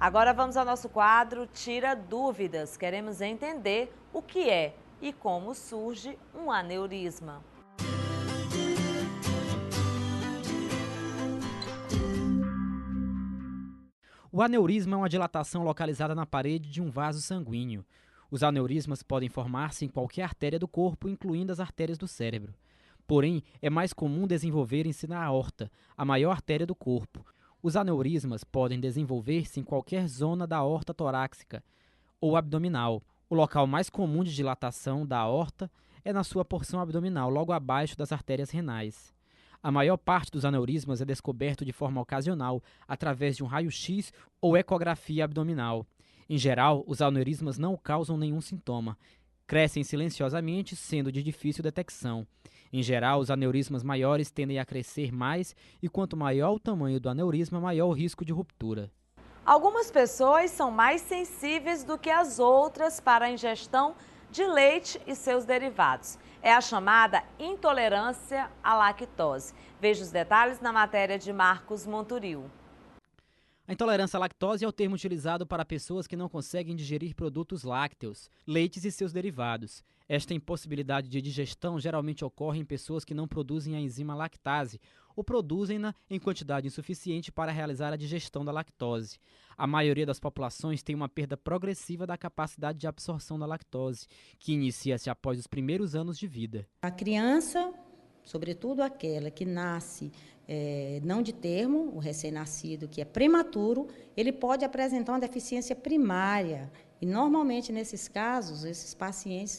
Agora vamos ao nosso quadro Tira Dúvidas. Queremos entender o que é e como surge um aneurisma. O aneurisma é uma dilatação localizada na parede de um vaso sanguíneo. Os aneurismas podem formar-se em qualquer artéria do corpo, incluindo as artérias do cérebro. Porém, é mais comum desenvolverem-se na aorta, a maior artéria do corpo. Os aneurismas podem desenvolver-se em qualquer zona da aorta torácica ou abdominal. O local mais comum de dilatação da aorta é na sua porção abdominal, logo abaixo das artérias renais. A maior parte dos aneurismas é descoberto de forma ocasional, através de um raio-x ou ecografia abdominal. Em geral, os aneurismas não causam nenhum sintoma. Crescem silenciosamente, sendo de difícil detecção. Em geral, os aneurismas maiores tendem a crescer mais e quanto maior o tamanho do aneurisma, maior o risco de ruptura. Algumas pessoas são mais sensíveis do que as outras para a ingestão de leite e seus derivados. É a chamada intolerância à lactose. Veja os detalhes na matéria de Marcos Monturil. A intolerância à lactose é o termo utilizado para pessoas que não conseguem digerir produtos lácteos, leites e seus derivados. Esta impossibilidade de digestão geralmente ocorre em pessoas que não produzem a enzima lactase ou produzem-na em quantidade insuficiente para realizar a digestão da lactose. A maioria das populações tem uma perda progressiva da capacidade de absorção da lactose, que inicia-se após os primeiros anos de vida. A criança, sobretudo aquela que nasce não de termo, o recém-nascido que é prematuro, ele pode apresentar uma deficiência primária. E, normalmente, nesses casos, esses pacientes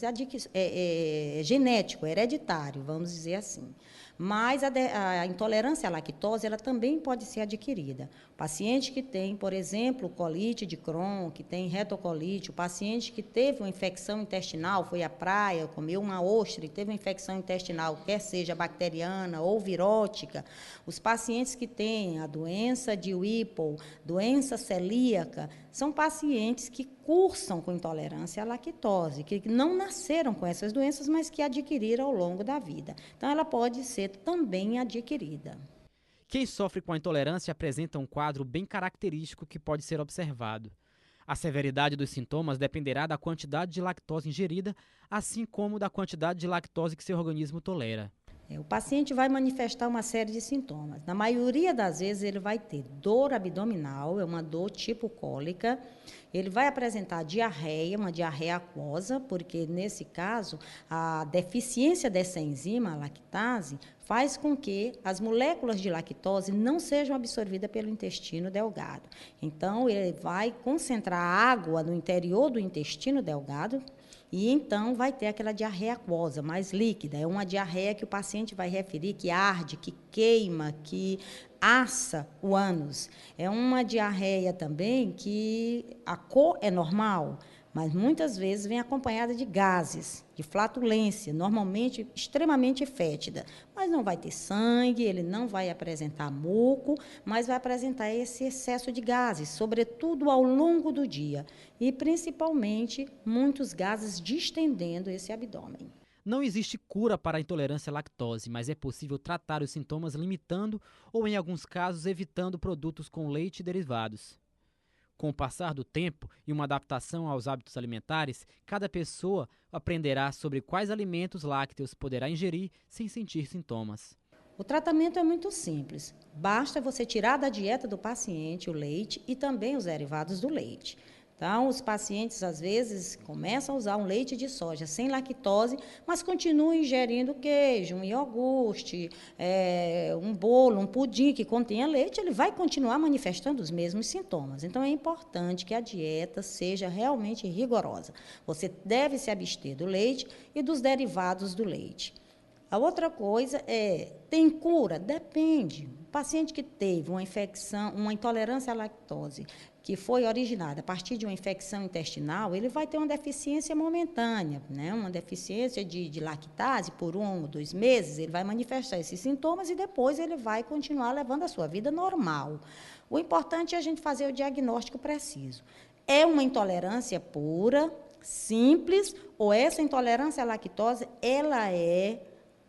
é genético, hereditário, vamos dizer assim. Mas a intolerância à lactose, ela também pode ser adquirida. O paciente que tem, por exemplo, colite de Crohn, que tem retocolite, o paciente que teve uma infecção intestinal, foi à praia, comeu uma ostra e teve uma infecção intestinal, quer seja bacteriana ou virótica, os pacientes que têm a doença de Whipple, doença celíaca, são pacientes que cursam com intolerância à lactose, que não nasceram com essas doenças, mas que adquiriram ao longo da vida. Então, ela pode ser também adquirida. Quem sofre com a intolerância apresenta um quadro bem característico que pode ser observado. A severidade dos sintomas dependerá da quantidade de lactose ingerida, assim como da quantidade de lactose que seu organismo tolera. O paciente vai manifestar uma série de sintomas. Na maioria das vezes, ele vai ter dor abdominal, é uma dor tipo cólica. Ele vai apresentar diarreia, uma diarreia aquosa, porque, nesse caso, a deficiência dessa enzima, a lactase, faz com que as moléculas de lactose não sejam absorvidas pelo intestino delgado. Então, ele vai concentrar água no interior do intestino delgado, e então vai ter aquela diarreia aquosa, mais líquida. É uma diarreia que o paciente vai referir que arde, que queima, que assa o ânus. É uma diarreia também que a cor é normal, mas muitas vezes vem acompanhada de gases, de flatulência, normalmente extremamente fétida. Mas não vai ter sangue, ele não vai apresentar muco, mas vai apresentar esse excesso de gases, sobretudo ao longo do dia. E, principalmente, muitos gases distendendo esse abdômen. Não existe cura para a intolerância à lactose, mas é possível tratar os sintomas limitando ou, em alguns casos, evitando produtos com leite e derivados. Com o passar do tempo e uma adaptação aos hábitos alimentares, cada pessoa aprenderá sobre quais alimentos lácteos poderá ingerir sem sentir sintomas. O tratamento é muito simples. Basta você tirar da dieta do paciente o leite e também os derivados do leite. Então, os pacientes, às vezes, começam a usar um leite de soja sem lactose, mas continuam ingerindo queijo, um iogurte, um bolo, um pudim que contenha leite, ele vai continuar manifestando os mesmos sintomas. Então, é importante que a dieta seja realmente rigorosa. Você deve se abster do leite e dos derivados do leite. A outra coisa tem cura? Depende. O paciente que teve uma infecção, uma intolerância à lactose, que foi originada a partir de uma infecção intestinal, ele vai ter uma deficiência momentânea, né? Uma deficiência de lactase por 1 ou 2 meses, ele vai manifestar esses sintomas e depois ele vai continuar levando a sua vida normal. O importante é a gente fazer o diagnóstico preciso. É uma intolerância pura, simples, ou essa intolerância à lactose, ela é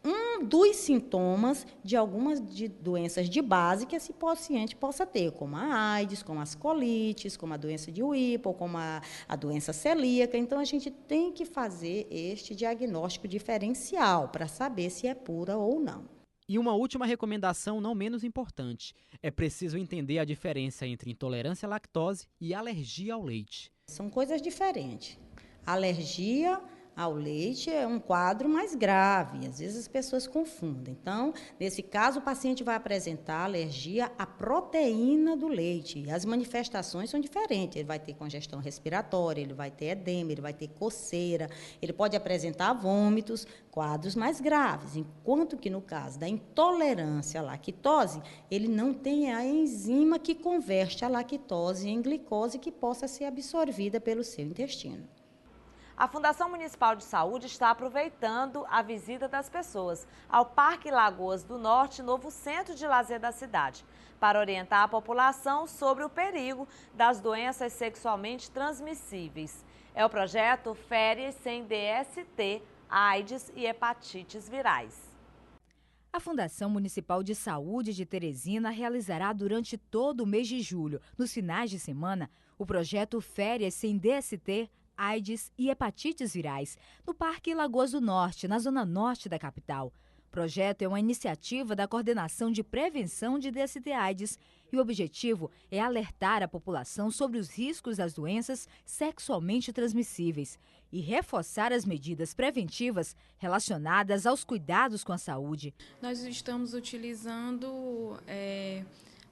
um dos sintomas de algumas doenças de base que esse paciente possa ter, como a AIDS, como as colites, como a doença de Whipple, como a doença celíaca. Então, a gente tem que fazer este diagnóstico diferencial para saber se é pura ou não. E uma última recomendação não menos importante. É preciso entender a diferença entre intolerância à lactose e alergia ao leite. São coisas diferentes. A alergia ao leite é um quadro mais grave, às vezes as pessoas confundem. Então, nesse caso, o paciente vai apresentar alergia à proteína do leite. E as manifestações são diferentes. Ele vai ter congestão respiratória, ele vai ter edema, ele vai ter coceira, ele pode apresentar vômitos, quadros mais graves. Enquanto que, no caso da intolerância à lactose, ele não tem a enzima que converte a lactose em glicose que possa ser absorvida pelo seu intestino. A Fundação Municipal de Saúde está aproveitando a visita das pessoas ao Parque Lagoas do Norte, novo centro de lazer da cidade, para orientar a população sobre o perigo das doenças sexualmente transmissíveis. É o projeto Férias Sem DST, AIDS e hepatites virais. A Fundação Municipal de Saúde de Teresina realizará durante todo o mês de julho, nos finais de semana, o projeto Férias Sem DST, AIDS e hepatites virais, no Parque Lagoas do Norte, na zona norte da capital. O projeto é uma iniciativa da Coordenação de Prevenção de DST-AIDS e o objetivo é alertar a população sobre os riscos das doenças sexualmente transmissíveis e reforçar as medidas preventivas relacionadas aos cuidados com a saúde. Nós estamos utilizando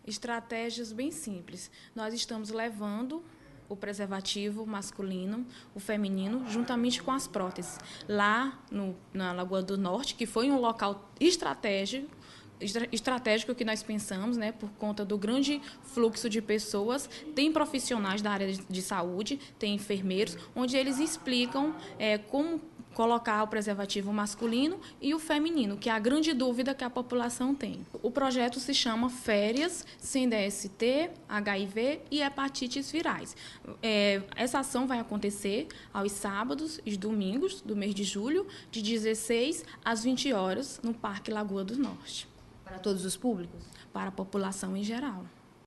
estratégias bem simples. Nós estamos levando o preservativo masculino, o feminino, juntamente com as próteses. Lá na Lagoa do Norte, que foi um local estratégico que nós pensamos, né, por conta do grande fluxo de pessoas, tem profissionais da área de saúde, tem enfermeiros, onde eles explicam como colocar o preservativo masculino e o feminino, que é a grande dúvida que a população tem. O projeto se chama Férias Sem DST, HIV e hepatites virais. Essa ação vai acontecer aos sábados e domingos do mês de julho, de 16 às 20 horas, no Parque Lagoa do Norte. Para todos os públicos? Para a população em geral.